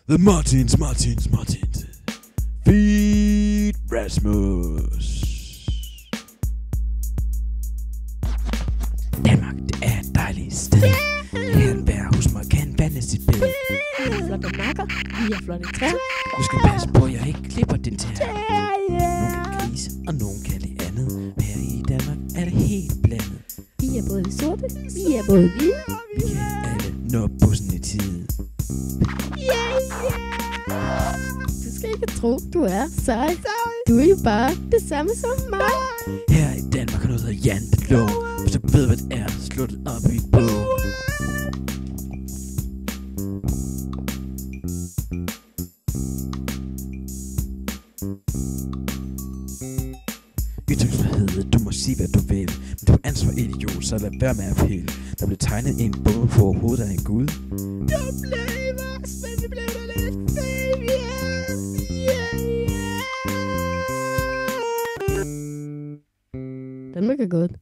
The Martins. Feed Rasmus. Danmark, det er et dejligt sted. Herren bærer hos mig, kan vande sit bed. Vi er flotte nakker, vi er flotte træer. Du skal passe på, at jeg ikke klipper din tær. Nogle kan grise, og nogle kan det andet. Her i Danmark er det helt blandet. Vi er både sorte, vi er både hvide. Vi kan alle nå bussen i tide. Du skal ikke tro, du er sej. Du er jo bare det samme som mig. Her i Danmark har noget hedder jantelov. Hvis du ved, hvad det er, slå det op i et bog. Ytringsfrihed, du må sige hvad du vil. Men du er ansvar idiot, så lad være med at pille. Der blev tegnet en bog på hovedet af en gud. Du blev voksen, men vi blev da lidt famous. Danmark er godt.